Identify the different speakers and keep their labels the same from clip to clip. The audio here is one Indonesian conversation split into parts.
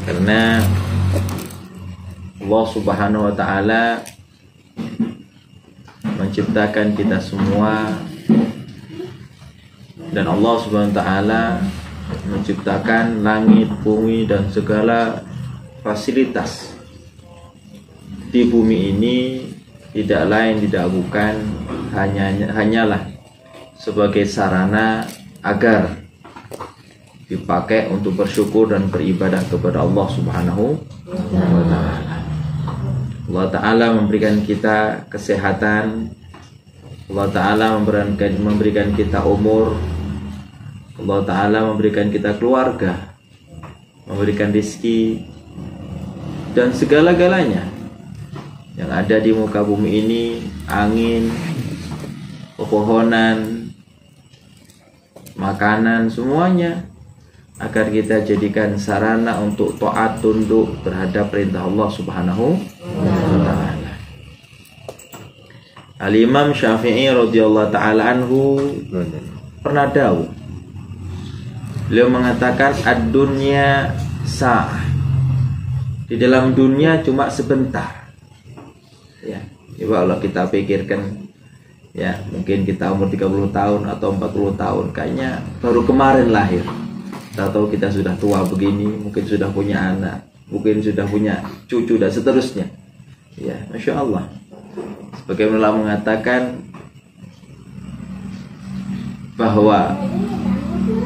Speaker 1: Karena Allah Subhanahu wa Ta'ala menciptakan kita semua, dan Allah Subhanahu wa Ta'ala menciptakan langit, bumi, dan segala fasilitas di bumi ini tidak lain tidak bukan hanyalah sebagai sarana agar dipakai untuk bersyukur dan beribadah kepada Allah Subhanahu wa Ta'ala. Allah Ta'ala memberikan kita kesehatan, Allah Ta'ala memberikan kita umur, Allah Ta'ala memberikan kita keluarga, memberikan rezeki, dan segala-galanya yang ada di muka bumi ini, angin, pepohonan, makanan, semuanya agar kita jadikan sarana untuk taat tunduk terhadap perintah Allah Subhanahu wa Ta'ala. Al-Imam Syafi'i radhiyallahu ta'ala anhu pernah dawuh, beliau mengatakan ad-dunya sa'ah, di dalam dunia cuma sebentar. Ya, coba kalau kita pikirkan, ya mungkin kita umur 30 tahun atau 40 tahun, kayaknya baru kemarin lahir. Tahu kita sudah tua begini, mungkin sudah punya anak, mungkin sudah punya cucu dan seterusnya. Ya, Masya Allah. Sebagaimana mengatakan bahwa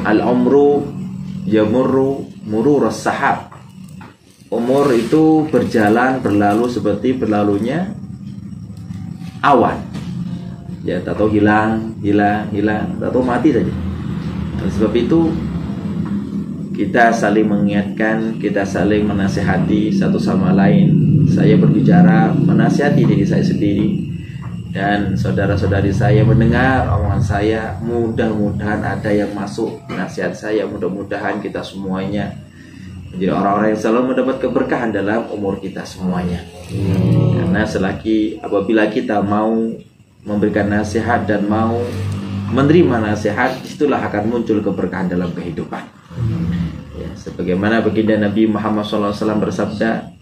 Speaker 1: al-umru yamurru mururas sahab. Umur itu berlalu seperti berlalunya awan. Ya, tahu hilang, tahu mati saja. Dan sebab itu kita saling mengingatkan, kita saling menasihati satu sama lain. Saya berbicara menasihati diri saya sendiri, dan saudara-saudari saya mendengar omongan saya. Mudah-mudahan ada yang masuk nasihat saya. Mudah-mudahan kita semuanya menjadi orang-orang yang selalu mendapat keberkahan dalam umur kita semuanya. Karena apabila kita mau memberikan nasihat dan mau menerima nasihat, disitulah akan muncul keberkahan dalam kehidupan. Ya, sebagaimana baginda Nabi Muhammad SAW bersabda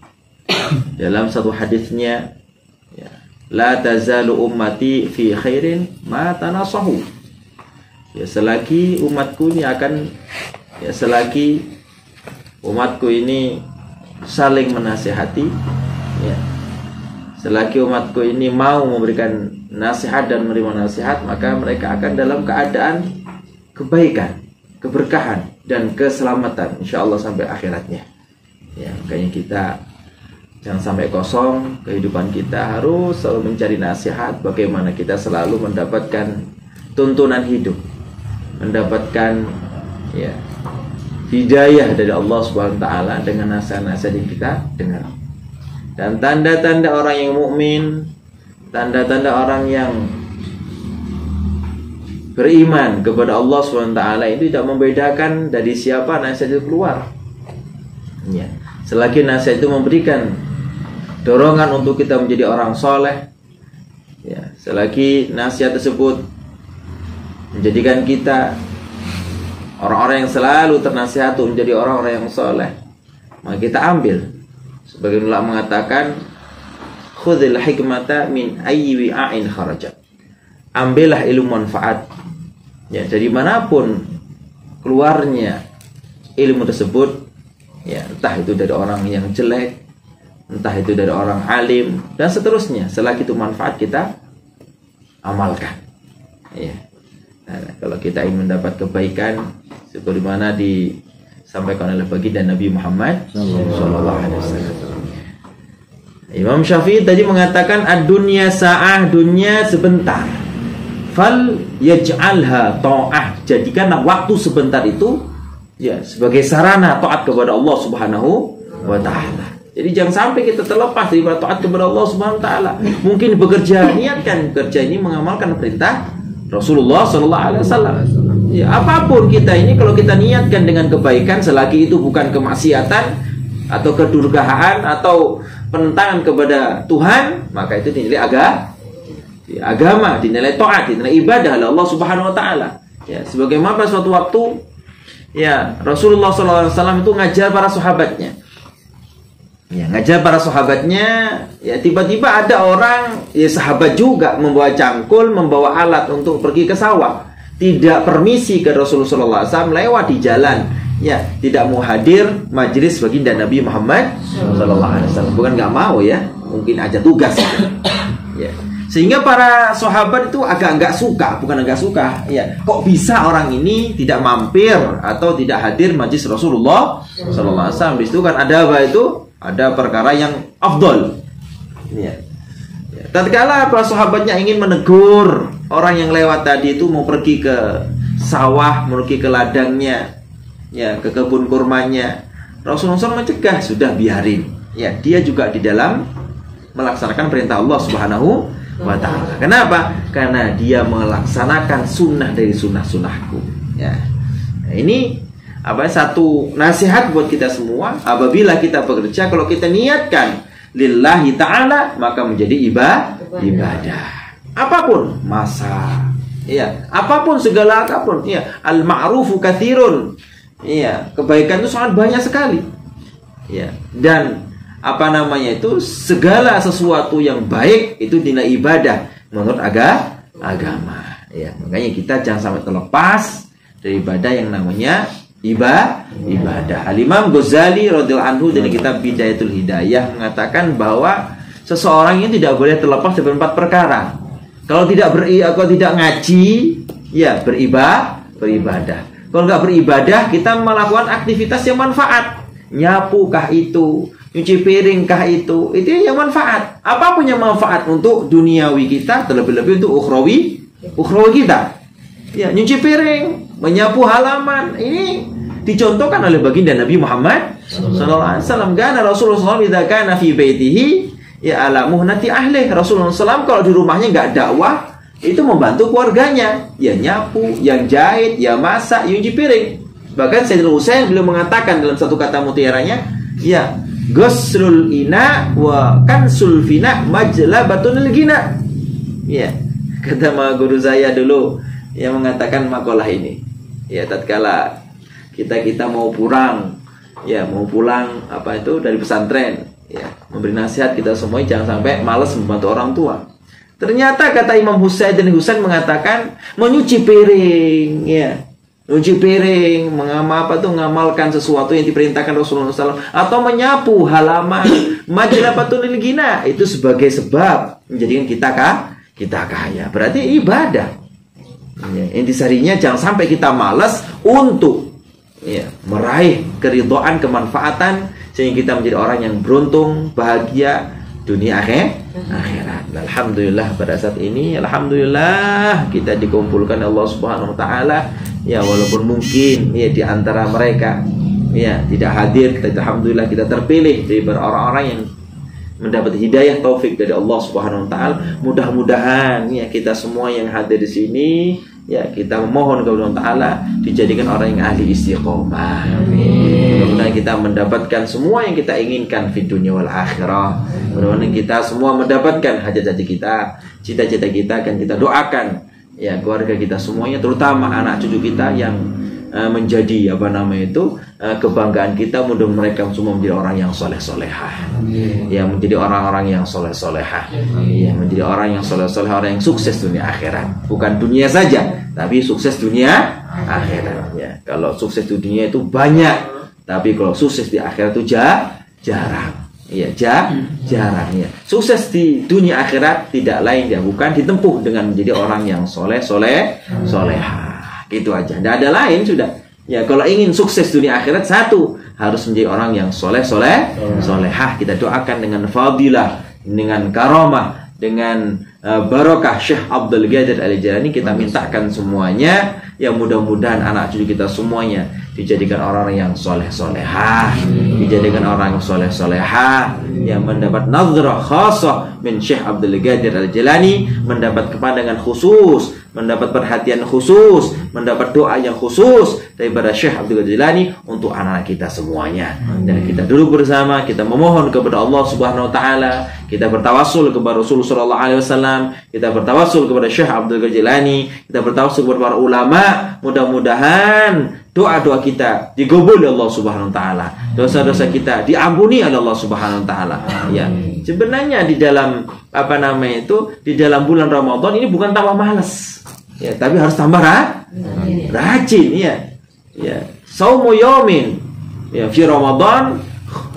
Speaker 1: dalam satu hadisnya, ya, la tazalu ummati fi khairin ma tanasahu. Ya, selagi umatku ini saling menasihati, ya, selagi umatku ini mau memberikan nasihat dan menerima nasihat, maka mereka akan dalam keadaan kebaikan, keberkahan, dan keselamatan insyaallah sampai akhiratnya. Ya, makanya kita jangan sampai kosong kehidupan kita, harus selalu mencari nasihat bagaimana kita selalu mendapatkan tuntunan hidup, mendapatkan ya hidayah dari Allah Subhanahu wa Ta'ala dengan nasihat-nasihat yang kita dengar. Dan tanda-tanda orang yang mukmin, tanda-tanda orang yang beriman kepada Allah SWT itu tidak membedakan dari siapa nasihat itu keluar. Ya, selagi nasihat itu memberikan dorongan untuk kita menjadi orang soleh, ya, selagi nasihat tersebut menjadikan kita orang-orang yang selalu ternasihat untuk menjadi orang-orang yang soleh, maka kita ambil. Sebagian ulama mengatakan, khudhil hikmata min ayyi wi'ain kharajat. Ambillah ilmu manfaat, ya, dari manapun keluarnya ilmu tersebut, ya, entah itu dari orang yang jelek, entah itu dari orang alim, dan seterusnya. Selagi itu manfaat, kita amalkan. Ya. Nah, kalau kita ingin mendapat kebaikan sebagaimana disampaikan oleh baginda Nabi Muhammad SAW. Imam Syafi'i tadi mengatakan ad-dunya sa'ah, dunia sebentar. Fal yaj'alha ta'ah, jadikanlah waktu sebentar itu ya sebagai sarana taat kepada Allah Subhanahu wa Ta'ala. Jadi jangan sampai kita terlepas dari taat kepada Allah Subhanahu wa Ta'ala. Mungkin bekerja, niatkan bekerja ini mengamalkan perintah Rasulullah sallallahu alaihi wasallam. Ya, apapun kita ini kalau kita niatkan dengan kebaikan, selagi itu bukan kemaksiatan atau kedurgaan atau penentangan kepada Tuhan, maka itu dinilai agama, dinilai taat, dinilai ibadah oleh Allah Subhanahu wa taala. Ya, sebagaimana pada suatu waktu ya Rasulullah SAW itu ngajar para sahabatnya. Ya, ngajar para sahabatnya, ya tiba-tiba ada orang, ya sahabat juga membawa cangkul, membawa alat untuk pergi ke sawah. Tidak permisi ke Rasulullah SAW, lewat di jalan. Ya, tidak mau hadir majelis baginda Nabi Muhammad SAW. Bukan nggak mau ya, mungkin aja tugas. Ya. Sehingga para sahabat itu agak suka, bukan agak suka. Ya, kok bisa orang ini tidak mampir atau tidak hadir majelis Rasulullah SAW? Di situ kan ada apa itu? Ada perkara yang afdol. Ya. Ya. Tatkala para sahabatnya ingin menegur orang yang lewat tadi itu mau pergi ke sawah, mau pergi ke ladangnya, ya ke kebun kurmanya, Rasulullah SAW mencegah, sudah biarin. Ya, dia juga di dalam melaksanakan perintah Allah Subhanahu wa ta'ala. Kenapa? Karena dia melaksanakan sunnah dari sunnah-sunnahku. Ya. Nah, ini satu nasihat buat kita semua. Apabila kita bekerja, kalau kita niatkan lillahi ta'ala, maka menjadi ibadah. Apapun masa, ya, apapun segala apapun, ya, al-ma'rufu katsirun. Ya, kebaikan itu sangat banyak sekali. Ya, dan itu segala sesuatu yang baik itu dinilai ibadah menurut agama. Ya, makanya kita jangan sampai terlepas dari ibadah yang namanya ibadah. Al-Imam Ghazali radhiyallahu anhu dalam kitab Bidayatul Hidayah mengatakan bahwa seseorang ini tidak boleh terlepas dari 4 perkara. Kalau tidak ngaji, ya beribadah. Kalau nggak beribadah, kita melakukan aktivitas yang manfaat. Nyapu kah itu, nyuci piring kah itu yang manfaat. Apapun yang manfaat untuk duniawi kita, terlebih-lebih untuk ukhrawi kita. Ya, nyuci piring, menyapu halaman, ini dicontohkan oleh baginda Nabi Muhammad sallallahu alaihi wasallam. Karena Rasulullah SAW idza kana fi baitihi ya ala muhnati ahli. Rasulullah SAW kalau di rumahnya nggak dakwah, itu membantu keluarganya, ya nyapu, yang jahit, ya masak, ya nyuci piring. Bahkan Sayyidina Husain beliau mengatakan dalam satu kata mutiaranya, ya ghuslul ina wa kansul fina majlabatul gina. Ya, kata guru saya dulu yang mengatakan makalah ini. Ya, tatkala kita mau pulang dari pesantren, ya, memberi nasihat kita semua jangan sampai malas membantu orang tua. Ternyata kata Imam Husain mengatakan menyuci piring, ya, nyuci piring, mengamalkan sesuatu yang diperintahkan Rasulullah SAW, atau menyapu halaman, majlabatul gina, itu sebagai sebab menjadikan kita kaya. Berarti ibadah. Ya, intisarinya jangan sampai kita malas untuk meraih keridhaan, kemanfaatan, sehingga kita menjadi orang yang beruntung, bahagia dunia akhirat. Alhamdulillah pada saat ini, alhamdulillah kita dikumpulkan Allah Subhanahu wa taala. Ya, walaupun mungkin ya di antara mereka ya tidak hadir, alhamdulillah kita terpilih dari orang-orang yang mendapat hidayah taufik dari Allah Subhanahu wa taala. Mudah-mudahan ya kita semua yang hadir di sini, ya kita memohon kepada Allah Ta'ala dijadikan orang yang ahli istiqomah. Mudah-mudahan kita mendapatkan semua yang kita inginkan di dunia wal akhirah. Mudah-mudahan kita semua mendapatkan hajat-hajat kita, cita-cita kita, akan kita doakan ya keluarga kita semuanya, terutama anak cucu kita yang menjadi kebanggaan kita. Mudah mereka semua menjadi orang yang soleh-solehah, ya menjadi orang-orang yang soleh-solehah, ya menjadi orang yang soleh-solehah, orang yang sukses dunia akhirat. Bukan dunia saja, tapi sukses dunia akhirat. Ya, kalau sukses di dunia itu banyak, tapi kalau sukses di akhirat itu jarang. Ya, jarang ya. Sukses di dunia akhirat tidak lain ya bukan ditempuh dengan menjadi orang yang solehah. Itu aja, tidak ada lain sudah. Ya, kalau ingin sukses dunia akhirat, satu harus menjadi orang yang solehah. Kita doakan dengan fadilah, dengan karamah, dengan barokah Syekh Abdul Qadir Al-Jailani. Kita mintakan semuanya, ya mudah-mudahan anak cucu kita semuanya dijadikan orang yang soleh-solehah, dijadikan orang yang soleh-solehah, yang mendapat nazrah khasah min Syekh Abdul Qadir Al-Jilani, mendapat kepandangan khusus, mendapat perhatian khusus, mendapat doa yang khusus daripada Syekh Abdul Qadir Jilani untuk anak-anak kita semuanya. Dan kita duduk bersama, kita memohon kepada Allah Subhanahu wa taala, kita bertawassul kepada Rasulullah sallallahu alaihi wasallam, kita bertawassul kepada Syekh Abdul Qadir Jilani, kita bertawassul kepada para ulama. Mudah-mudahan doa-doa kita digabul oleh Allah Subhanahu wa taala. Dosa-dosa kita diampuni oleh Allah Subhanahu wa taala. Ya, sebenarnya di dalam di dalam bulan Ramadan ini bukan tambah malas. Ya, tapi harus tambah rajin ya. Ya, saumu yaumin ya fi Ramadan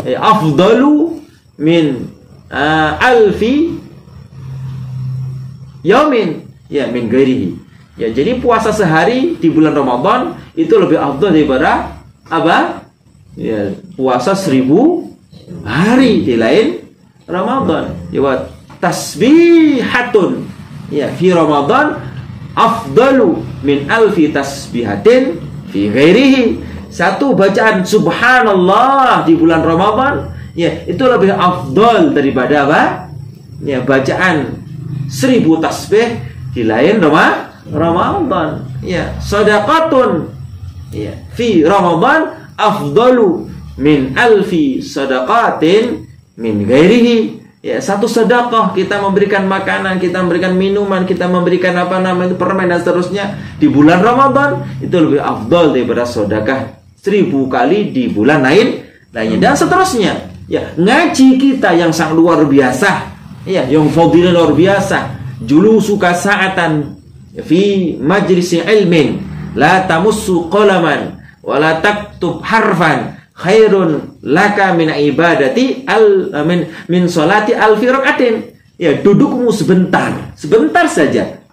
Speaker 1: afdalu min alfi yaumin ya min ghairihi. Ya, jadi puasa sehari di bulan Ramadan itu lebih afdal daripada apa? Ya, puasa 1000 hari di lain Ramadan. Ya, tasbihatun ya fi Ramadan afdalu min alfi tasbihatin fi ghairihi. Satu bacaan subhanallah di bulan Ramadan ya itu lebih afdal daripada apa? Ya, bacaan 1000 tasbih di lain Ramadan. Ya, sedekatun ya fi Ramadan afdalu min alfi sedekatin min ghairihi. Ya, satu sedekah, kita memberikan makanan, kita memberikan minuman, kita memberikan permen dan seterusnya di bulan Ramadan itu lebih afdal daripada sedekah 1000 kali di bulan lainnya dan seterusnya. Ya, ngaji kita yang sangat luar biasa, ya, yang fadilah luar biasa, julusuka sa'atan fi majlisi ilmin la tamussu qalaman wa la taktub harfan khairun laka min ibadati min salati alfi rakaatin. Ya, dudukmu sebentar saja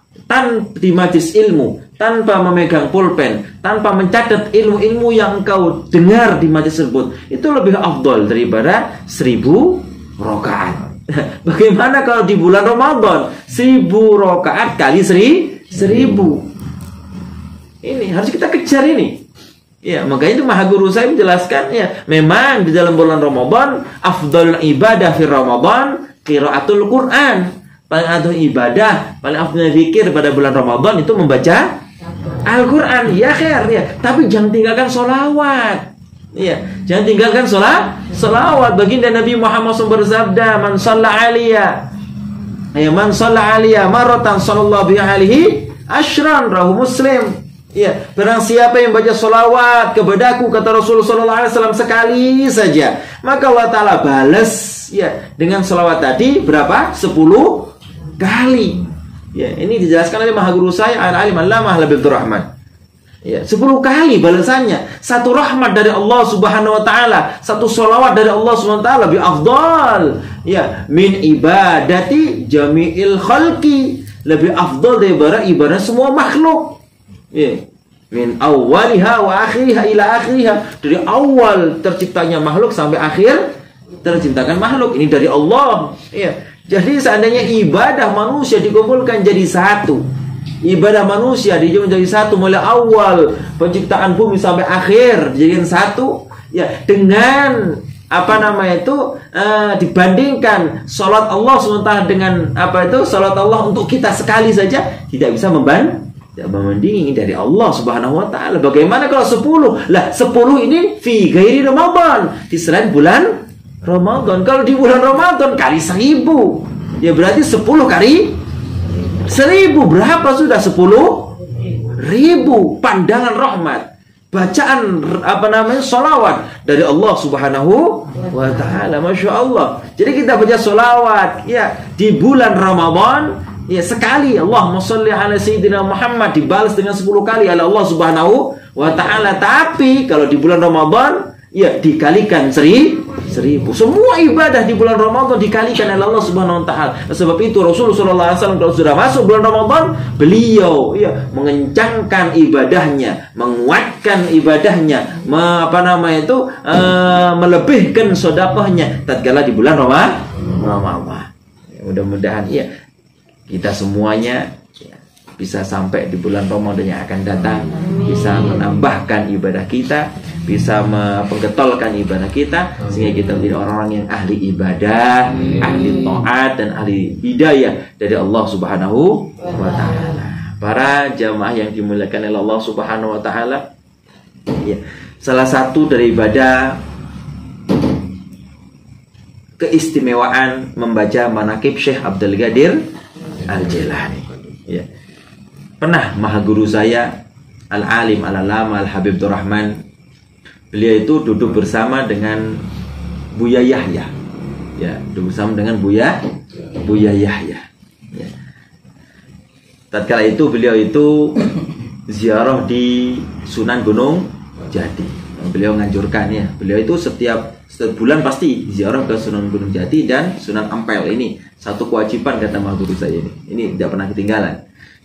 Speaker 1: di majlis ilmu, tanpa memegang pulpen, tanpa mencatat ilmu-ilmu yang engkau dengar di majlis tersebut, itu lebih afdal daripada 1000 rakaat. Bagaimana kalau di bulan Ramadan 1000 rakaat kali 1000? Ini harus kita kejar ini. Ya, makanya itu Maha Guru saya menjelaskan ya, memang di dalam bulan Ramadan afdalul ibadah fi Ramadan qiraatul Quran. Paling afdal ibadah, paling afdal zikir pada bulan Ramadan itu membaca Al-Quran. Ya khair ya, tapi jangan tinggalkan sholawat. Ya, jangan tinggalkan sholawat. Baginda Nabi Muhammad SAW bersabda, man shalla alaiya maratan sallallahu alaihi asyran, rawahu Muslim. Ya, barang siapa yang baca sholawat kepadaku, kata Rasulullah SAW, sekali saja, maka Allah Ta'ala balas ya dengan sholawat tadi berapa? 10 kali. Ya, ini dijelaskan oleh Maha Guru saya Al-Alim Allamah Habibur Rahman. Ya, 10 kali balasannya. Satu rahmat dari Allah Subhanahu wa taala, satu sholawat dari Allah Subhanahu wa taala lebih afdal ya min ibadati jami'il khalqi, lebih afdal daripada ibadah semua makhluk. Ya, min awwaliha wa akhiriha ila akhiriha, dari awal terciptanya makhluk sampai akhir terciptakan makhluk. Ini dari Allah. Ya, jadi seandainya ibadah manusia dikumpulkan jadi satu, ibadah manusia dijadikan jadi satu mulai awal penciptaan bumi sampai akhir dijadikan satu, ya, dengan dibandingkan salat Allah SWT dengan salat Allah untuk kita sekali saja tidak bisa membandingi dari Allah Subhanahu wa taala. Bagaimana kalau 10? Lah 10 ini fi ghairi Ramadan, di selain bulan Ramadan. Kalau di bulan Ramadan kali 1000, ya berarti 10 kali 1000 berapa sudah? 10.000 pandangan rahmat, bacaan sholawat dari Allah Subhanahu wa taala. Masya Allah. Jadi kita baca sholawat ya di bulan Ramadan ya sekali, Allahumma sholli ala sayyidina Muhammad, dibalas dengan 10 kali oleh Allah Subhanahu wa taala. Tapi kalau di bulan Ramadan ya dikalikan 1000. Semua ibadah di bulan Ramadan dikalikan oleh Allah Subhanahu wa taala. Sebab itu Rasulullah SAW kalau sudah masuk bulan Ramadan, beliau ya mengencangkan ibadahnya, menguatkan ibadahnya, melebihkan sedekahnya tatkala di bulan Ramadan. Ya, mudah-mudahan ya kita semuanya ya, bisa sampai di bulan Ramadan yang akan datang, bisa menambahkan ibadah kita, bisa menggetolkan ibadah kita, sehingga kita menjadi orang-orang yang ahli ibadah, ahli taat, dan ahli hidayah dari Allah Subhanahu wa Ta'ala. Para jamaah yang dimuliakan oleh Allah Subhanahu wa Ta'ala, ya, salah satu dari ibadah keistimewaan membaca manaqib Syekh Abdul Qadir Al-Jilani. Ya. Pernah maha guru saya Al-Alim Al-Alama Al-Habib Rahman, beliau itu duduk bersama dengan Buya Yahya. Ya, duduk bersama dengan Buya Yahya. Ya. Tatkala itu beliau itu ziarah di Sunan Gunung Jati. Beliau menganjurkan, ya, beliau itu setiap bulan pasti ziarah ke Sunan Gunung Jati dan Sunan Ampel. Ini satu kewajiban kata maha guru saya ini. Ini tidak pernah ketinggalan.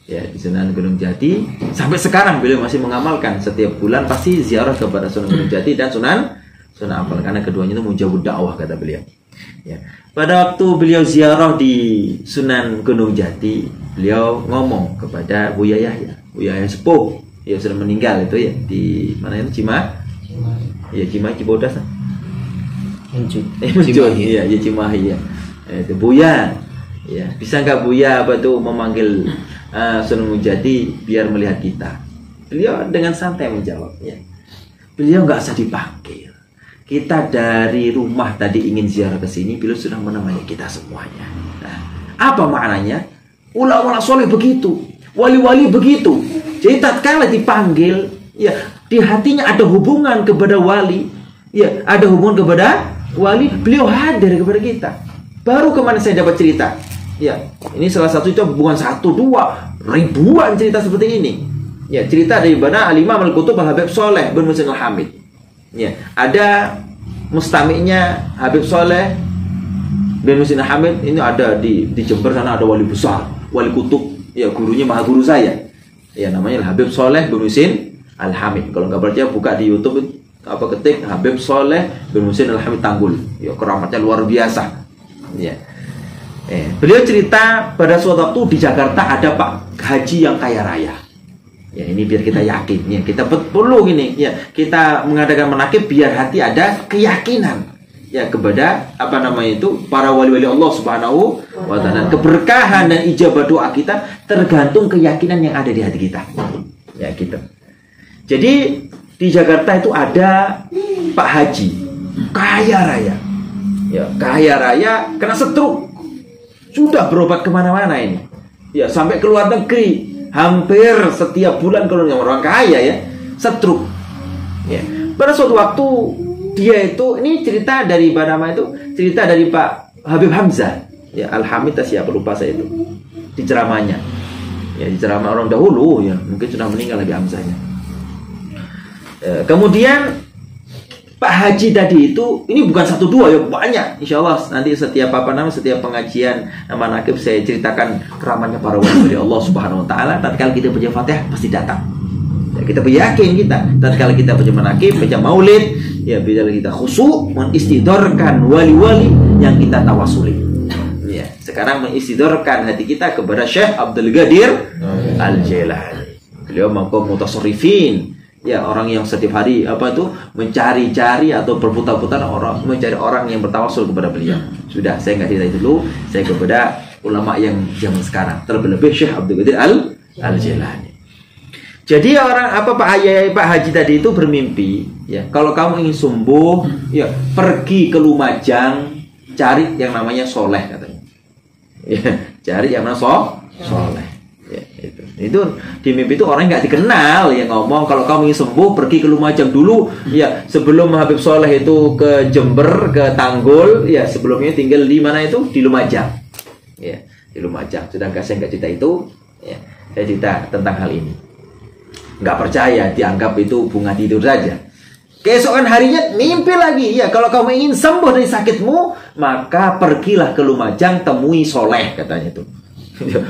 Speaker 1: Ya, di Sunan Gunung Jati sampai sekarang beliau masih mengamalkan setiap bulan pasti ziarah kepada Sunan Gunung Jati dan Sunan Ampel, karena keduanya itu mujabud dakwah kata beliau. Ya. Pada waktu beliau ziarah di Sunan Gunung Jati, beliau ngomong kepada Buya Yahya. Buya Yahya sepuh, ya sudah meninggal itu, ya, di mana itu, ya Cimahi, Cibodas, Cimahi, ya Cimahi, ya. Itu Buya, ya, bisa nggak Buya apa tuh memanggil Sunan Gunung Jati biar melihat kita? Beliau dengan santai menjawab, ya, beliau nggak usah dipanggil. Kita dari rumah tadi ingin ziarah ke sini, beliau sudah menemani kita semuanya. Nah, apa maknanya? Ulama soleh begitu, wali-wali begitu. Jadi tatkala dipanggil, ya, di hatinya ada hubungan kepada wali, ya, ada hubungan kepada wali, beliau hadir kepada kita. Baru kemana saya dapat cerita, ya, ini salah satu, itu bukan satu dua, ribuan cerita seperti ini. Ya, cerita dari mana Al-Imam Al-Qutub Al-Habib Soleh bin Muhsin Al-Hamid. Ya, ada mustamiknya Habib Soleh bin Muhsin Al-Hamid. Ini ada di Jember sana, ada wali besar, wali kutub, ya, gurunya maha guru saya. Ya, namanya Habib Soleh bin Muhsin Al-Hamid. Kalau nggak percaya buka di YouTube, apa, ketik Habib Soleh bin Muhsin Al-Hamid Tanggul. Ya, keramatnya luar biasa. Ya. Beliau cerita pada suatu waktu di Jakarta ada Pak Haji yang kaya raya. Ya, ini biar kita yakin, ya, kita perlu ini, ya, kita mengadakan manaqib biar hati ada keyakinan, ya, kepada apa namanya itu para wali-wali Allah Subhanahu wa Ta'ala. Keberkahan dan ijabah doa kita tergantung keyakinan yang ada di hati kita. Ya, gitu. Jadi di Jakarta itu ada Pak Haji kaya raya, ya, kaya raya, kena stroke, sudah berobat kemana-mana ini, ya, sampai ke luar negeri. Hampir setiap bulan kalau yang orang kaya, ya, stroke. Ya. Pada suatu waktu dia itu, ini cerita dari nama itu, cerita dari Pak Habib Hamzah, ya, Al-Hamid, siapa lupa saya itu, di ceramahnya, ya, di ceramah orang dahulu, ya, mungkin sudah meninggal Habib Hamzahnya. Kemudian Pak Haji tadi itu, ini bukan satu dua, ya, banyak. Insya Allah nanti setiap setiap pengajian manaqib saya ceritakan keramatnya para wali Allah Subhanahu wa Ta'ala. Tatkala kita baca Fatihah pasti datang. Ya, kita yakin kita. Tatkala kita baca manaqib, baca maulid, ya, bila kita khusyuk mengistidorkan wali-wali yang kita tawasuli. Ya, sekarang mengistidorkan hati kita kepada Syekh Abdul Qadir Al-Jilani. Beliau maqam mutasarrifin. Ya, orang yang setiap hari apa itu mencari-cari atau berputar-putar orang, mencari orang yang bertawasul kepada beliau. Sudah, saya nggak cerita itu dulu. Saya kepada ulama yang zaman sekarang, terlebih Syekh Abdul Qadir Al-Jilani. Jadi orang apa Pak Haji tadi itu bermimpi, ya, kalau kamu ingin sembuh, ya, pergi ke Lumajang, cari yang namanya soleh katanya. Ya, cari yang namanya soleh. Ya, itu di mimpi itu orang nggak dikenal yang ngomong kalau kamu ingin sembuh pergi ke Lumajang dulu, ya, sebelum Habib Soleh itu ke Jember, ke Tanggul, ya, sebelumnya tinggal di mana itu, di Lumajang, ya, di Lumajang. Sedangkan saya nggak cerita itu, ya, saya cerita tentang hal ini. Nggak percaya, dianggap itu bunga tidur saja. Keesokan harinya mimpi lagi, ya, kalau kamu ingin sembuh dari sakitmu maka pergilah ke Lumajang, temui Soleh katanya itu.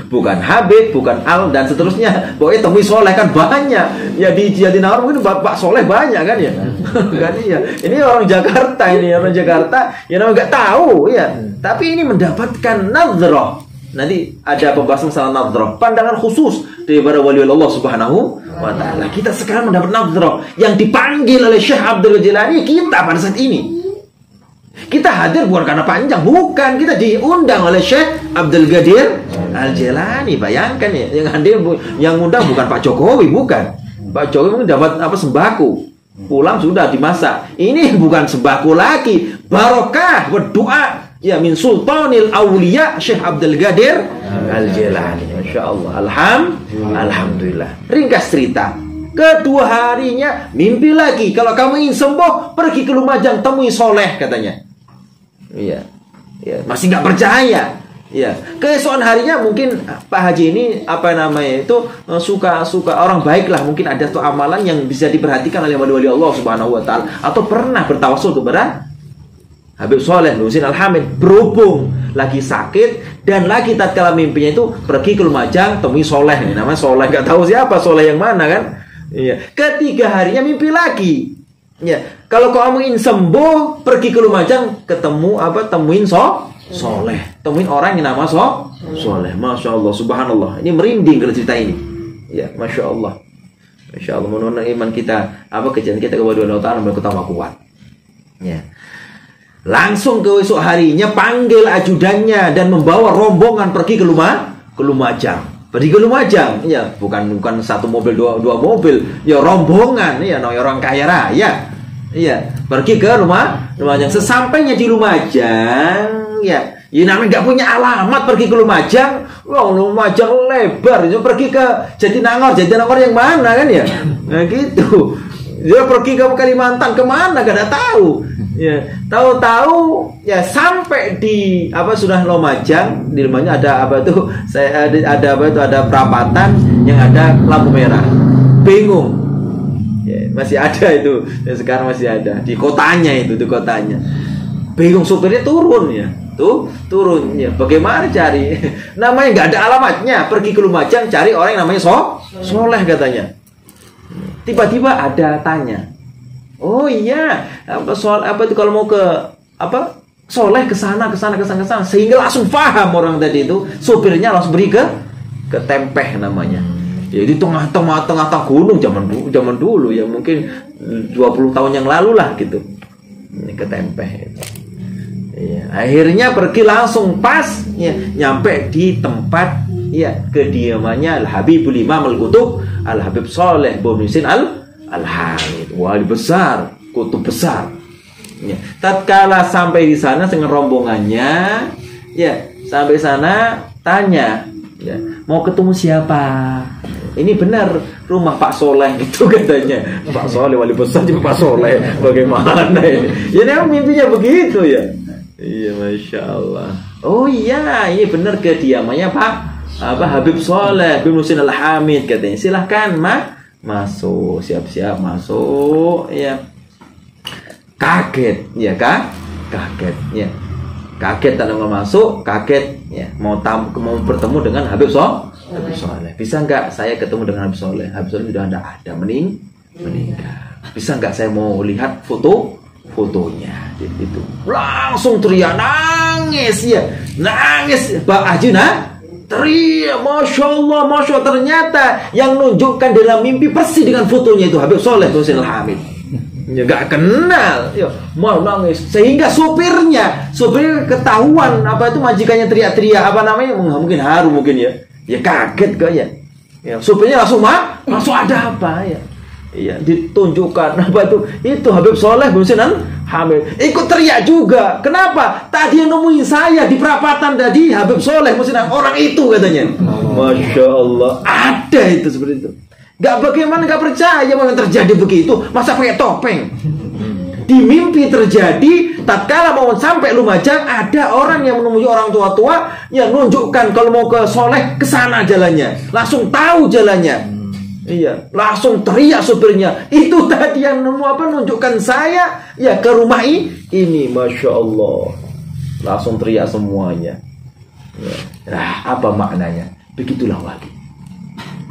Speaker 1: Bukan Habib, bukan Al, dan seterusnya. Pokoknya temui soleh kan banyak. Ya, di Jatinangor mungkin Bapak soleh banyak kan, ya. Kan, ya. Ini orang Jakarta, ini orang Jakarta yang nggak tahu, ya. Tapi ini mendapatkan nazroh, nanti ada pembahasan masalah nadhrah, pandangan khusus daripada wali Allah Subhanahu wa taala. Kita sekarang mendapat nadhrah yang dipanggil oleh Syekh Abdul Jilani kita pada saat ini. Kita hadir bukan karena panjang, bukan, kita diundang oleh Syekh Abdul Qadir Al-Jilani. Bayangkan ya, yang hadir yang undang bukan Pak Jokowi, bukan. Pak Jokowi mungkin dapat apa sembako, pulang sudah dimasak. Ini bukan sembako lagi, barokah berdoa ya min sultanil auliya Syekh Abdul Qadir Al-Jilani. Masyaallah. Alhamdulillah. Ringkas cerita, kedua harinya mimpi lagi. Kalau kamu ingin sembuh, pergi ke Lumajang, temui soleh katanya. Iya, ya, masih nggak percaya. Ya, keesokan harinya mungkin Pak Haji ini apa namanya itu suka orang baik lah, mungkin ada tuh amalan yang bisa diperhatikan oleh wali Allah Subhanahu Wa Taala, atau pernah bertawasul kepada Habib Soleh bin Husain Al-Hamid. Berhubung lagi sakit dan lagi tatkala mimpinya itu pergi ke Lumajang, temui soleh. Ini namanya soleh, nggak tahu siapa soleh yang mana kan? Iya. Ketiga harinya mimpi lagi. Ya, kalau kamu ingin sembuh, pergi ke Lumajang, ketemu apa? Temuin soleh, temuin orang yang nama soleh. Masya Allah, subhanallah. Ini merinding kalau cerita ini. Ya, masya Allah, masya Allah. Menurut iman kita, apa kejadian kita kepada Allah Taala berkutama kuat. Ya, langsung ke esok harinya panggil ajudannya dan membawa rombongan pergi ke Lumajang. Pergi ke Lumajang, ya bukan satu mobil dua mobil, ya rombongan, ya orang kaya raya, ya pergi ke Lumajang. Sesampainya di Lumajang, ya namanya nggak punya alamat pergi ke Lumajang, Lumajang lebar, itu pergi ke Jatinangor yang mana kan ya, nah gitu, dia pergi ke Kalimantan kemana gak ada tahu. Ya, tahu-tahu ya sampai di apa sudah Lumajang, di rumahnya ada apa tuh? Ada perapatan yang ada lampu merah. Bingung. Ya, masih ada itu. Ya, sekarang masih ada di kotanya itu, di kotanya. Bingung, supirnya turun ya. Turun ya. Bagaimana cari? Namanya nggak ada alamatnya. Pergi ke Lumajang cari orang yang namanya Soleh katanya. Tiba-tiba ada tanya. Oh iya, soal apa itu kalau mau ke apa soleh ke sana, sehingga langsung paham orang tadi itu, supirnya langsung beri ke Tempeh namanya. Ya di tengah gunung zaman dulu ya, mungkin 20 tahun yang lalu lah gitu. Ini ke Tempeh itu. Ya, akhirnya pergi langsung pas ya, nyampe di tempat ya kediamannya Al-Habibul Imam Al-Qutub Al-Habib Soleh bin Husain Al-Hamid, wali besar, kutub besar. Ya, tatkala sampai di sana dengan rombongannya, ya sampai sana tanya, ya, mau ketemu siapa? Ini benar rumah Pak Soleh itu katanya. Pak Soleh wali besar juga Pak Soleh. Bagaimana ini? Ya memang mimpinya begitu ya. Iya, masya Allah. Oh iya, ini benar kediamannya Pak Habib Soleh bin Husain Al-Hamid katanya. Silahkan masuk, siap-siap masuk ya. Kaget ya kaget ya, kaget tak mau masuk, kaget ya, mau bertemu dengan Habib Soleh. Bisa nggak saya ketemu dengan Habib Soleh? Habib Soleh sudah ada meninggal. Bisa nggak saya mau lihat fotonya itu? Langsung teriak nangis ya, nangis Mbak Ajina. Teriak, masya Allah, ternyata yang nunjukkan dalam mimpi persis dengan fotonya itu Habib Soleh bin Husain Al-Hamid. Ya nggak kenal, ya mau nangis sehingga supirnya ketahuan apa itu majikannya teriak-teriak apa namanya, mungkin haru mungkin ya kaget kayaknya. Ya supirnya langsung ada apa ya? Iya, ditunjukkan apa itu Habib Soleh bin Husain Al-Hamid. Ikut teriak juga. Kenapa? Tadi yang nemuin saya di perapatan tadi Habib Soleh bin Husain, orang itu katanya. Masya Allah, ada itu seperti itu. Bagaimana gak percaya mau yang terjadi begitu? Masa pakai topeng? Di mimpi terjadi. Tatkala mau sampai Lumajang, ada orang yang menemui orang tua-tua yang nunjukkan kalau mau ke Soleh ke sana jalannya. Langsung tahu jalannya. Iya, langsung teriak supirnya. Itu tadi yang nunjukkan saya ya ke rumah ini. Masya Allah. Langsung teriak semuanya. Ya. Nah, apa maknanya? Begitulah wali.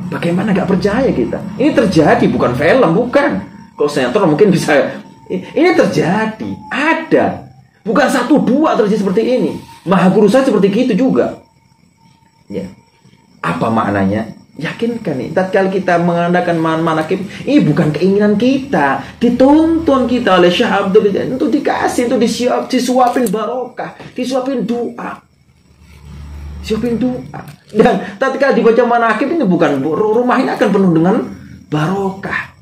Speaker 1: Bagaimana gak percaya kita? Ini terjadi, bukan film, bukan. Kalau sinetron mungkin bisa. Ini terjadi, ada. Bukan 1-2 terjadi seperti ini. Maha Guru saya seperti itu juga. Ya. Apa maknanya? Yakinkan nih, tatkala kita mengadakan manakib, ini bukan keinginan kita, dituntun kita oleh Syekh Abdul Jalani untuk dikasih, untuk disuapin barokah, disuapin doa. Siapin doa. Dan tatkala dibaca manakib ini bukan rumah ini akan penuh dengan barokah.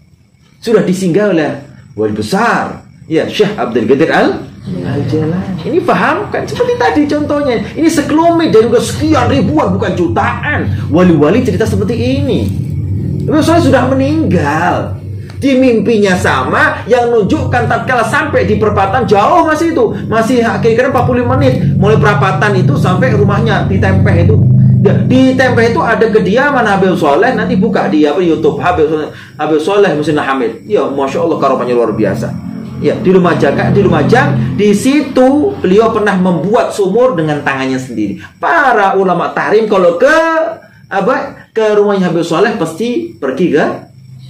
Speaker 1: Sudah disinggah oleh wali besar, ya Syekh Abdul Qadir Al-Jalani. Ini paham kan? Seperti tadi contohnya. Ini sekelumit dan juga sekian ribuan, bukan jutaan. Wali-wali cerita seperti ini. Soalnya sudah meninggal. Di mimpinya sama, yang nunjukkan tatkala sampai di perapatan jauh masih itu. Masih kira-kira 45 menit. Mulai perapatan itu sampai rumahnya di Tempeh itu. Di Tempeh itu ada kediaman Habib Soleh. Nanti buka di YouTube Habib Soleh Musin Hamid. Ya, Masya Allah karomanya luar biasa. Ya, di Lumajang, di situ beliau pernah membuat sumur dengan tangannya sendiri. Para ulama tahrim kalau ke rumahnya Habib Soleh pasti pergi ke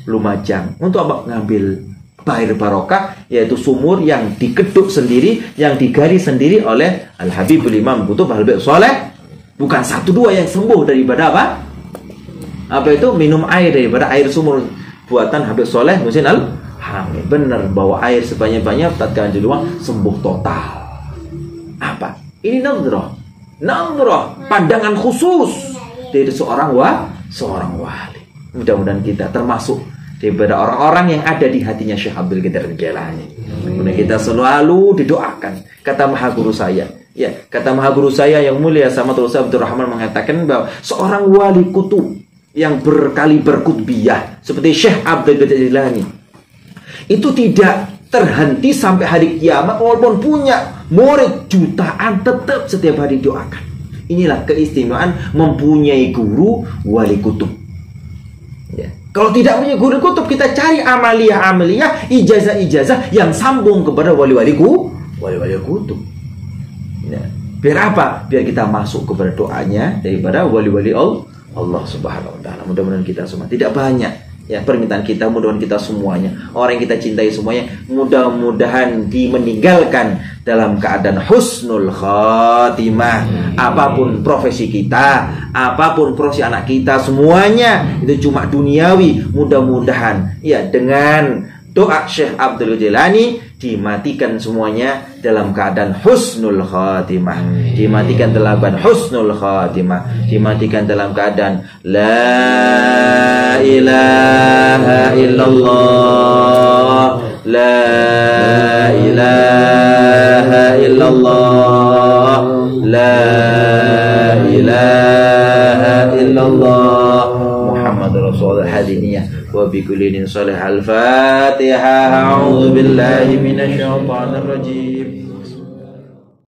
Speaker 1: Lumajang untuk ngambil air barokah, yaitu sumur yang dikeduk sendiri, yang digali sendiri oleh Al Habibul Imam Qutb Habib Soleh. Bukan satu dua yang sembuh daripada apa itu minum air daripada air sumur buatan Habib Soleh Musin Al-Hamid. Benar bahwa air sebanyak-banyak tatkala di luar sembuh total. Apa? Ini nazrah, pandangan khusus dari seorang wali. Mudah-mudahan kita termasuk daripada orang-orang yang ada di hatinya Syekh Abdul Qadir Al-Jalani. Kemudian kita selalu didoakan. Kata maha guru saya, ya, kata maha guru saya yang mulia Samatul Abdul Rahman mengatakan bahwa seorang wali kutub yang berkali berkutbiyah seperti Syekh Abdul Qadir Al-Jalani itu tidak terhenti sampai hari kiamat, walaupun punya murid jutaan tetap setiap hari doakan. Inilah keistimewaan mempunyai guru wali kutub. Ya. Kalau tidak punya guru kutub, kita cari amaliyah, ijazah yang sambung kepada wali-wali kutub. Ya. Biar apa? Biar kita masuk kepada doanya daripada wali-wali Allah Subhanahu wa taala. Mudah-mudahan kita semua tidak banyak. Ya, permintaan kita, mudah-mudahan kita semuanya, orang yang kita cintai semuanya, mudah-mudahan dimeninggalkan dalam keadaan husnul khatimah. Apapun profesi kita, apapun profesi anak kita, semuanya itu cuma duniawi. Mudah-mudahan ya dengan doa Syekh Abdul Jalani dimatikan semuanya dalam keadaan husnul khatimah, dimatikan dalam keadaan husnul khatimah, dimatikan dalam keadaan la ilaha illallah, la ilaha illallah, la ilaha illallah Muhammad Rasulullah hadiniyah wa bi kulli salih al-Fatihah. A'udzu billahi minasy syaithanir rajim.